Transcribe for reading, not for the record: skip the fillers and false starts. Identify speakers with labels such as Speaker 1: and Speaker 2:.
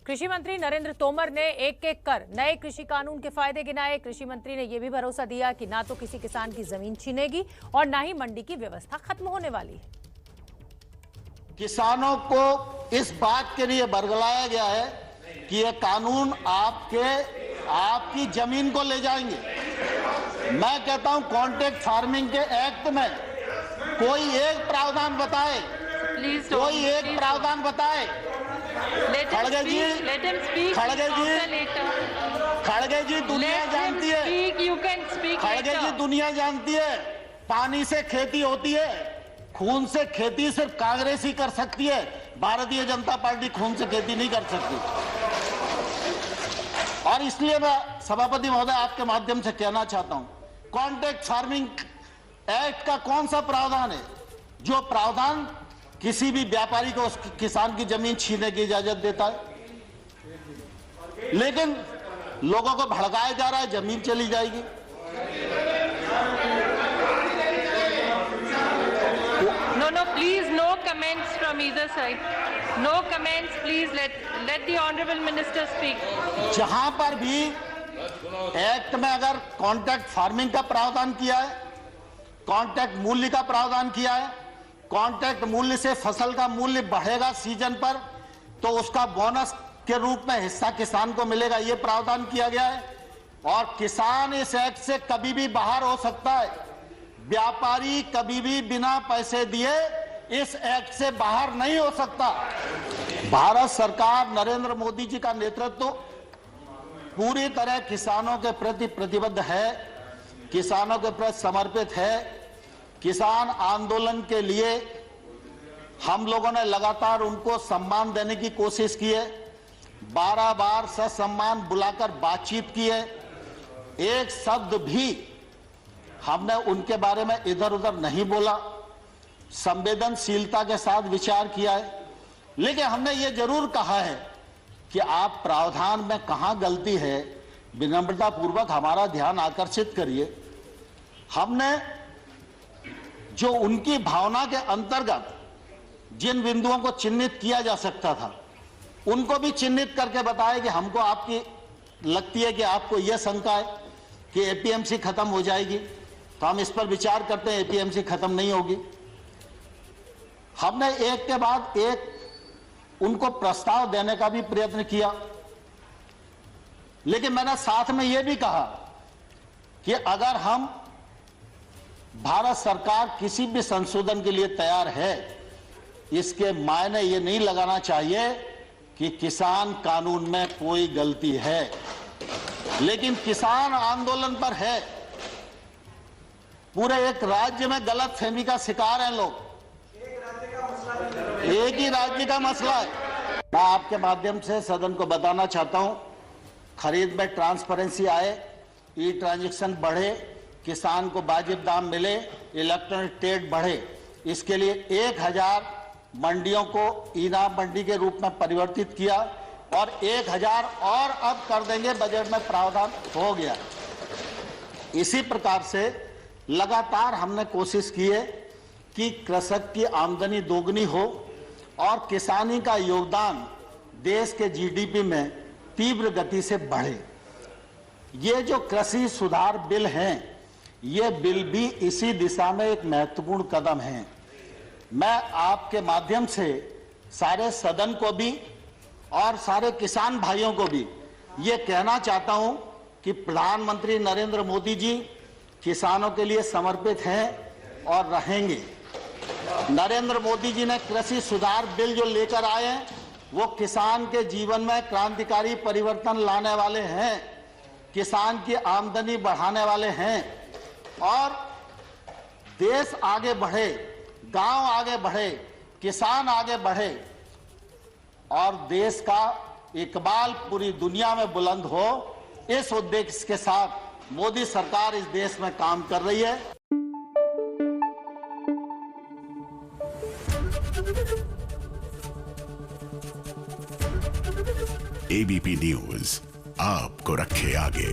Speaker 1: कृषि मंत्री नरेंद्र तोमर ने एक एक कर नए कृषि कानून के फायदे गिनाए। कृषि मंत्री ने यह भी भरोसा दिया कि ना तो किसी किसान की जमीन छीनेगी और ना ही मंडी की व्यवस्था खत्म होने वाली है।
Speaker 2: किसानों को इस बात के लिए बरगलाया गया है कि ये कानून आपकी जमीन को ले जाएंगे। मैं कहता हूं कॉन्ट्रैक्ट फार्मिंग के एक्ट में कोई एक प्रावधान बताए, कोई एक प्रावधान बताए। खड़गे जी दुनिया जानती है, खड़गे जी दुनिया जानती है, पानी से खेती होती है, खून से खेती सिर्फ कांग्रेस ही कर सकती है। भारतीय जनता पार्टी खून से खेती नहीं कर सकती। और इसलिए मैं सभापति महोदय आपके माध्यम से कहना चाहता हूं, कॉन्ट्रैक्ट फार्मिंग एक्ट का कौन सा प्रावधान है जो प्रावधान किसी भी व्यापारी को उस किसान की जमीन छीनने की इजाजत देता है? लेकिन लोगों को भड़काया जा रहा है, जमीन चली जाएगी।
Speaker 3: No, please, no comments from either side. No comments, please. Let the honorable minister speak.
Speaker 2: जहां पर भी एक्ट में अगर कॉन्ट्रैक्ट फार्मिंग का प्रावधान किया है, कॉन्ट्रैक्ट मूल्य का प्रावधान किया है, कॉन्ट्रैक्ट मूल्य से फसल का मूल्य बढ़ेगा सीजन पर, तो उसका बोनस के रूप में हिस्सा किसान को मिलेगा, ये प्रावधान किया गया है। और किसान इस एक्ट से कभी भी बाहर हो सकता है। व्यापारी कभी भी बिना पैसे दिए इस एक्ट से बाहर नहीं हो सकता। भारत सरकार नरेंद्र मोदी जी का नेतृत्व पूरी तरह किसानों के प्रति प्रतिबद्ध है, किसानों के प्रति समर्पित है। किसान आंदोलन के लिए हम लोगों ने लगातार उनको सम्मान देने की कोशिश की है, 12 बार ससम्मान बुलाकर बातचीत की है। एक शब्द भी हमने उनके बारे में इधर उधर नहीं बोला, संवेदनशीलता के साथ विचार किया है। लेकिन हमने ये जरूर कहा है कि आप प्रावधान में कहां गलती है, विनम्रता पूर्वक हमारा ध्यान आकर्षित करिए। हमने जो उनकी भावना के अंतर्गत जिन बिंदुओं को चिन्हित किया जा सकता था, उनको भी चिन्हित करके बताया कि हमको आपकी लगती है कि आपको यह शंका है कि एपीएमसी खत्म हो जाएगी, तो हम इस पर विचार करते हैं। एपीएमसी खत्म नहीं होगी। हमने एक के बाद एक उनको प्रस्ताव देने का भी प्रयत्न किया, लेकिन मैंने साथ में यह भी कहा कि अगर हम भारत सरकार किसी भी संशोधन के लिए तैयार है, इसके मायने ये नहीं लगाना चाहिए कि किसान कानून में कोई गलती है। लेकिन किसान आंदोलन पर है, पूरे एक राज्य में गलत फहमी का शिकार हैं लोग। एक ही राज्य का मसला है। मैं आपके माध्यम से सदन को बताना चाहता हूं, खरीद में ट्रांसपेरेंसी आए, ई ट्रांजैक्शन बढ़े, किसान को वाजिब दाम मिले, इलेक्ट्रॉनिक ट्रेड बढ़े। इसके लिए 1000 मंडियों को इनाम मंडी के रूप में परिवर्तित किया और 1000 और अब कर देंगे, बजट में प्रावधान हो गया। इसी प्रकार से लगातार हमने कोशिश की है कि कृषक की आमदनी दोगुनी हो और किसानी का योगदान देश के जीडीपी में तीव्र गति से बढ़े। ये जो कृषि सुधार बिल हैं, ये बिल भी इसी दिशा में एक महत्वपूर्ण कदम है। मैं आपके माध्यम से सारे सदन को भी और सारे किसान भाइयों को भी ये कहना चाहता हूं कि प्रधानमंत्री नरेंद्र मोदी जी किसानों के लिए समर्पित हैं और रहेंगे। नरेंद्र मोदी जी ने कृषि सुधार बिल जो लेकर आए हैं, वो किसान के जीवन में क्रांतिकारी परिवर्तन लाने वाले हैं, किसान की आमदनी बढ़ाने वाले हैं और देश आगे बढ़े, गांव आगे बढ़े, किसान आगे बढ़े और देश का इकबाल पूरी दुनिया में बुलंद हो। इस उद्देश्य के साथ मोदी सरकार इस देश में काम कर रही है।
Speaker 4: एबीपी न्यूज आपको रखे आगे।